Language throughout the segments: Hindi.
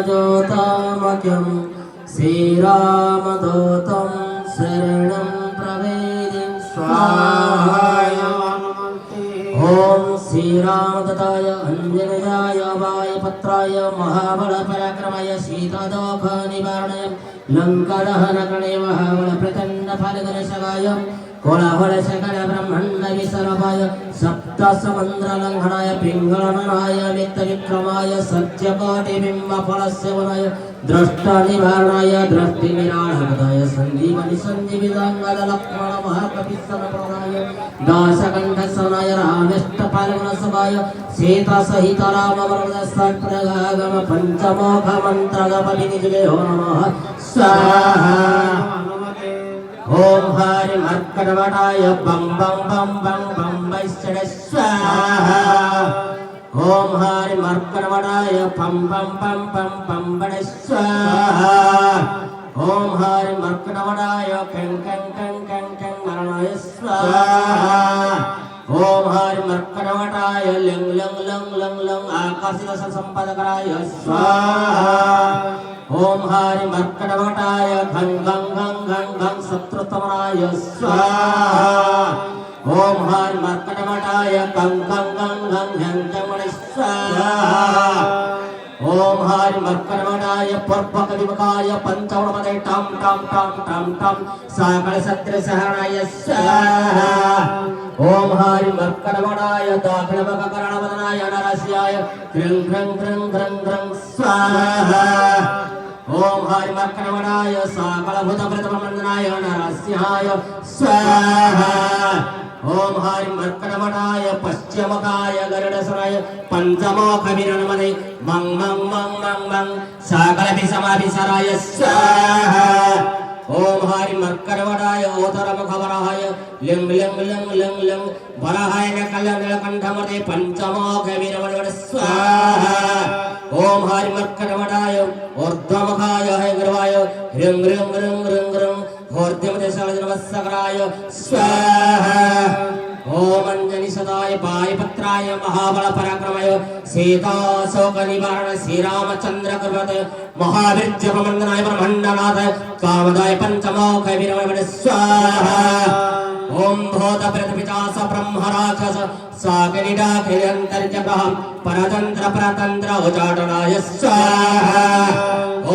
ज्योतामख्यं श्रीरामदूतं शरणं प्रवेदे स्वाहा। ओम श्रीरामदत्ताय अंजनेयाय वायुपुत्राय महाबलपराक्रमाय सीतादोषनिवारणाय लंकादहनकरणे महाबलप्रचण्डफलगणशवाय कोलाहलशकलब्रह्माण्डविसर्वाय सप्तसमुद्रलङ्घनाय पिङ्गलनाय नित्यविक्रमाय सत्यकोटिबिम्बफलसेवनाय द्रष्टनिवारणाय दृष्टिनिराळहृदाय सञ्जीवनिसञ्जीविताङ्गलक्ष्मणमहाकपिस्तनप्रदाय दासकण्ठसनाय रामेष्टफलगुणसभाय सीतासहितरामवरदसप्रगागम पञ्चमोखमन्त्रगपविनिजयो नमः स्वाहा। ओम हरि मर्कटवटाय बम बम बम बम बम वैश्चर स्वाहा। ओम हरि मर्कटवटाय बम बम बम बम बम बम स्वाहा। ओम हरि मर्कटवटाय कं कं कं कं कं मरणाय स्वाहा। ओम हरि मर्कटवटाय लंग लंग लंग लंग लंग आकर्षित संपदकराय स्वाहा। ओम हरि मर्कटवटाय घं घं घं घं घं शत्रुतमनाय स्वाहा। ओम हरि मर्कटवटाय गं गं गं गं घं घं स्वाहा। ओम हरि मर्कटवटाय पर्वकविमुखाय पंचवणपदे टम टम टम टम टम सकल शत्रुसहनाय स्वाहा। ओम हरि मर्कटवटाय दाक्षिणमुखकर्णवदनाय नरस्याय घ्रं घ्रं घ्रं घ्रं घ्रं स्वाहा। ओम हरि मर्कटवटाय सकलभूतप्रतमवन्दनाय नरसिंहाय स्वाहा। ओम हरि मर्कटवटाय पश्चिममुखाय गरुडसुराय पंचमुखविरणमदे मंग मंग मंग मंग मंग सकलभिषमाभिसराय स्वाहा। ओम हरि मर्कटवटाय उत्तरमुखवराहाय लिंग लिंग लिंग लिंग लिंग वराहाय नकलनीलकण्ठमदे पंचमुखविरवणवड स्वाहा। ओम हरि मर्कटवटाय ऊर्ध्वमुखाय हयग्रीवाय ह्रीं ह्रीं ह्रीं ह्रीं ह्रीं घोर्ध्यमदे सर्वजनवत्सकराय स्वाहा। ओम अंजनी सदाय वायुपुत्राय महाबलपराक्रमाय सीताशोकनिवारण श्रीरामचंद्र कृपते महावीर्यवन्दनाय ब्रह्माण्डनाथ कामदाय पंचमुखविरवणवड स्वाहा। ओम भूतप्रेतपिशाच ब्रह्मराक्षस साकिनीडाकिनीन्तर्जग्रहं परतंत्र परतंत्र उचाटनाय स्वाहा।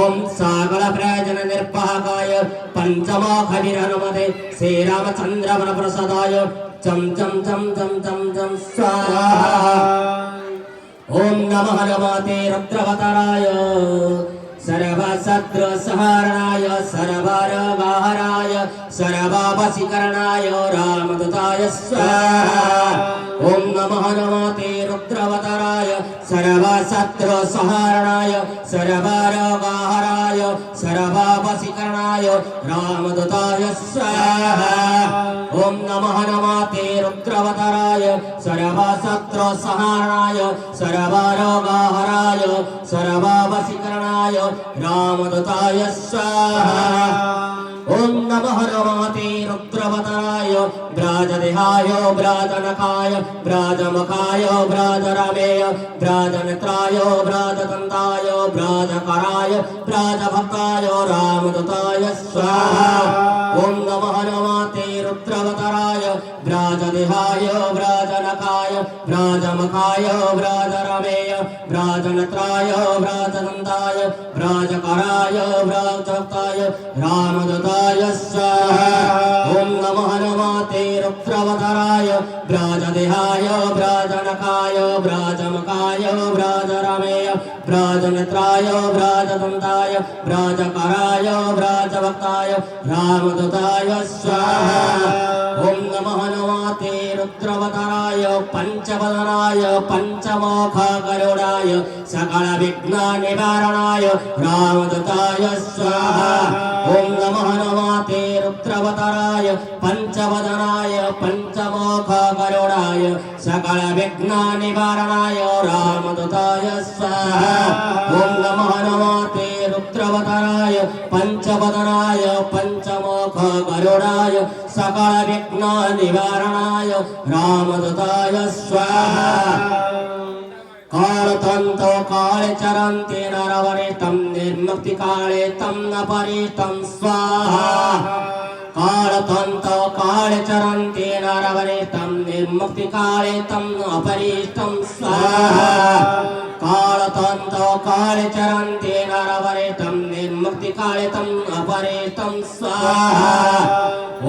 ओम सकलप्रयोजन निर्वाहकाय पंचमुखविरणमदे श्रीरामचंद्र वरप्रसादाय चम चम चम चम चम चम स्वाहा। ओम नमः नमते रुद्रवतराय सर्वशत्रुसंहारणाय सर्वरोगहराय सर्ववशीकरणाय रामदूताय स्वाहा। ओम नमः नमते रुद्रवतराय सर्वशत्रुसंहारणाय सर्वरोगहराय सर्ववशीकरणाय रामदूताय स्वाहा। ओम नमः नमते रुद्रवतराय सर्वशत्रुसंहारणाय सर्वरोगहराय सर्ववशीकरणाय रामदूताय स्वाहा। ओम नमः नमते रुद्रवतराय व्राजदेहाय व्राजनकाय व्राजमुखाय व्राजरामेय व्राजनेत्राय व्राजदन्ताय व्राजकराय व्राजभक्ताय रामदूताय स्वाहा। ओम नमः नमते रुद्रवतराय व्राजदेहाय व्राजनकाय व्राजमुखाय व्राजरामेय व्राजनेत्राय व्राजदन्ताय व्राजकराय व्राजभक्ताय रामदूताय स्वाहा। ओम नमः नमते रुद्रवतराय व्राजदेहाय व्राजनकाय व्राजमुखाय व्राजरामेय व्राजनेत्राय व्राजदन्ताय व्राजकराय व्राजभक्ताय रामदूताय स्वाहा। ओम नमः नमते रुद्रवतराय पंचवदनाय पंचमुखगरुडाय सकलविघ्ननिवारणाय रामदूताय स्वाहा। ओम नमः नमते रुद्रवतराय पंचवदनाय पंचमुखगरुडाय सकलविघ्ननिवारणाय रामदूताय स्वाहा। ओम नमः नमते रुद्रवतराय पंचवदनाय पंचमुखगरुडाय सकलविघ्ननिवारणाय रामदूताय स्वाहा। कालतन्तो काले चरन्ते नरवरिष्ठं निर्मुक्तिकाले तं न परिष्ठं स्वाहा कालतन्तो काले चरन्ते नरवरिष्ठं निर्मुक्तिकाले तं न अपरिष्ठं स्वाहा कालतन्तो काले चरन्ते नरवरिष्ठं निर्मुक्तिकाले तं न अपरिष्ठं स्वाहा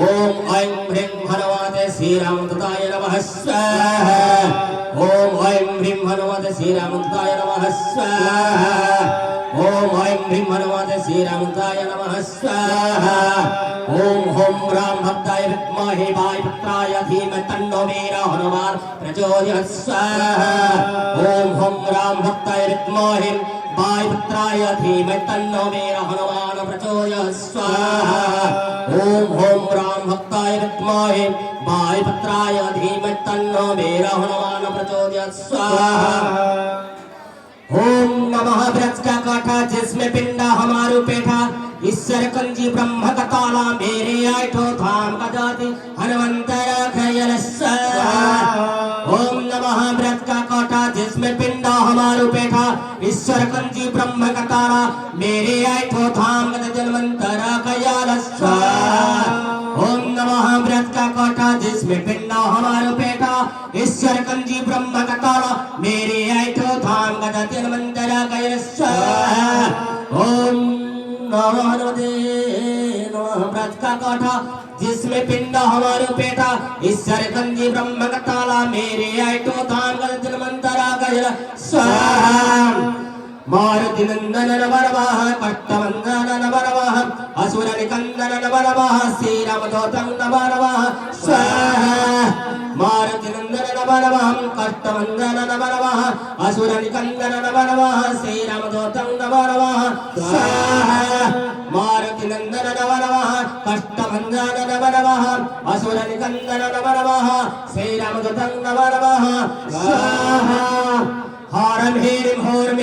ओम ऐं ह्रीं हनुमते श्रीरामदूताय नमः स्वाहा ओम ऐं ह्रीं हनुमते श्रीरामदूताय नमः स्वाहा ओम ऐं ह्रीं हनुमते श्रीरामदूताय नमः स्वाहा ओम हुं राम भक्ताय विद्महे वायुपुत्राय धीमहि तन्नो वीर हनुमान् प्रचोदयात् स्वाहा ओम हुं राम भक्ताय विद्महे वायुपुत्राय धीमहि तन्नो वीर हनुमान् प्रचोदयात् स्वाहा ओम हुं राम भक्ताय विद्महे वायुपुत्राय धीमहि तन्नो वीर हनुमान् प्रचोदयात् स्वाहा ओम नमः ब्रज का काठा जिसमें पिंडा हमारू पेठा ईश्वर कंजी ब्रह्म का ताला मेरे आठो धाम का जाति हनुमंतर खयल ओम नमः ब्रज का काठा जिसमें पिंडा हमारू पेठा ईश्वर कंजी ब्रह्म का ताला मेरे आठो धाम का जन्मंतर खयल ओम नमः ब्रज का काठा जिसमें पिंडा हमारू पेठा ईश्वर कंजी ब्रह्म का ताला मेरे आठो धाम का जन्मंतर खयल ओम नमः हनुमते नमः ब्रज का काठा जिसमें पिंडा हमारे पेटा ईश्वर कंजी ब्रह्म का ताला मेरे आठो धाम का जन्मंतरा गजल स्वाहा मारुति नंदन नवरवाह कष्टवंदन नवरवाह असुर निकंदन नवरवाह श्री राम दूतं नवरवाह स्वाहा मारुति नंदन नवरवाह कष्टवंदन नवरवाह असुर निकंदन नवरवाह श्री राम दूतं नवरवाह स्वाहा मारुति नंदन नवरवाह कष्टवंदन नवरवाह असुर निकंदन नवरवाह श्री राम दूतं नवरवाह स्वाहा हरं ह्रीं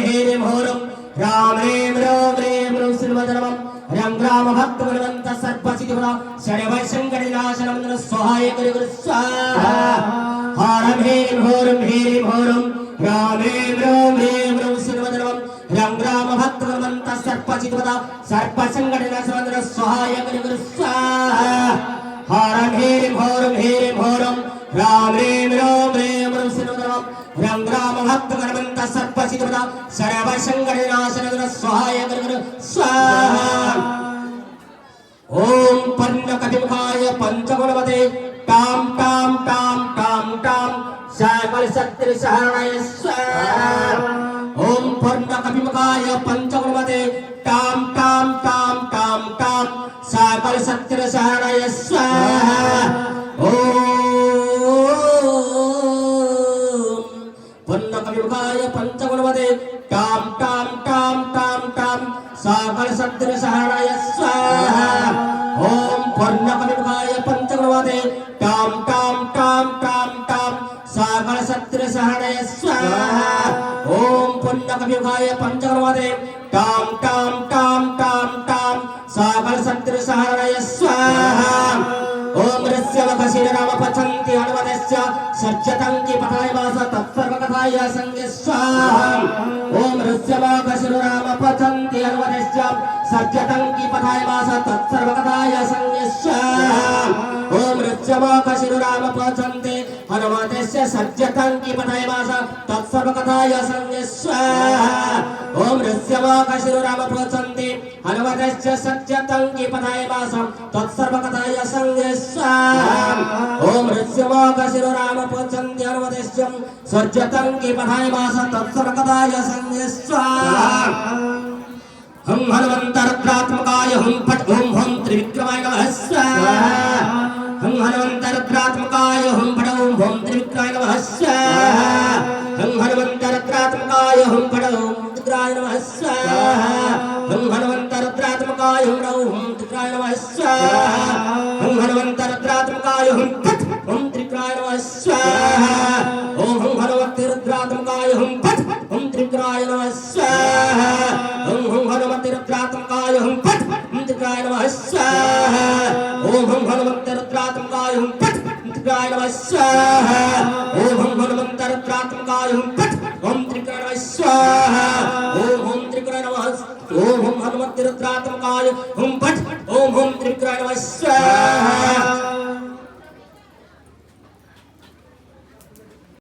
ह्रीं होरं राम ह्रीं ह्रीं श्रीमदनमं रं राम भक्त बलवंत सर्वसिद्धिप्रदा शरणवैशंकटनाशनं स्वाहाय गुरु स्वाहा हरं ह्रीं होरं राम ह्रीं ह्रीं श्रीमदनमं रं राम भक्त बलवंत सर्वसिद्धिप्रदा सर्वसंकटनाशनं स्वाहाय गुरु स्वाहा हरं ह्रीं होरं राम ह्रीं ह्रीं श्रीमदनमं रं राम भक्त बलवंत सर्वसिद्धिप्रदा सर्वसंकटनाशनं स्वाहाय गुरु स्वाहा ओम पन्नकटिमुखाय पंचगुणवते टाम टाम टाम टाम टाम सकल शक्ति सहरणाय स्वाहा ओम पन्नकटिमुखाय पंचगुणवते टाम टाम टाम टाम टाम सकल शक्ति सहरणाय स्वाहा पन्नकटिमुखाय पंचगुणवते टाम टाम टाम टाम टाम सकल शक्ति सहरणाय स्वाहा ओम पन्नकटिमुखाय पंचगुणवते टाम टाम टाम टाम टाम सकल शक्ति सहरणाय स्वाहा ओम पन्नकटिमुखाय पंचगुणवते टाम टाम टाम टाम टाम सकल शक्ति सहरणाय स्वाहा ओम रस्यवकशील राम पचन्ति हनुमतस्य सज्जतं की पठाय वास तत्सर्वकथाय संगे स्वाहा ओम रस्यवकशील राम पचन्ति हनुमतस्य सज्जतं की पठाय वास तत्सर्वकथाय संगे स्वाहा ओम रस्यवकशील राम पचन्ति हनुमतस्य सज्जतं की पठाय वास तत्सर्वकथाय संगे स्वाहा ओम रस्यवकशील राम पचन्ति हनुमतस्य सज्जतं की पठाय वास तत्सर्वकथाय संगे स्वाहा ओम रस्यवकशील राम पचन्ति हनुमतस्य सज्जतं की पठाय वास तत्सर्वकथाय संगे स्वाहा हम हनुमंतरुद्रात्मकाय हम फट ओम हम त्रिविक्रमाय नमः स्वाहा हम हनुमंतरुद्रात्मकाय हम फट ओम हम त्रिविक्रमाय नमः स्वाहा हम हनुमंतरुद्रात्मकाय हम फट ओम त्रिविक्रमाय नमः स्वाहा हम हनुमंतरुद्रात्मकाय हम त्रिविक्रमाय नमः स्वाहा हम हनुमंतरुद्रात्मकाय हम फट ओम त्रिविक्रमाय नमः स्वाहा ओम हम हनुमंतरुद्रात्मकाय हम फट ओम त्रिविक्रमाय नमः स्वाहा ओम हम हनुमंतरुद्रात्मकाय हम फट ओम त्रिविक्रमाय नमः स्वाहा ओम हम हनुमंतरुद्रात्मकाय हम फट ओम त्रिविक्रमाय नमः स्वाहा ओम हम हनुमंतरुद्रात्मकाय हम फट ओम त्रिविक्रमाय रुद्रात्मकाय हुम फट ओम हुम त्रिविक्रमाय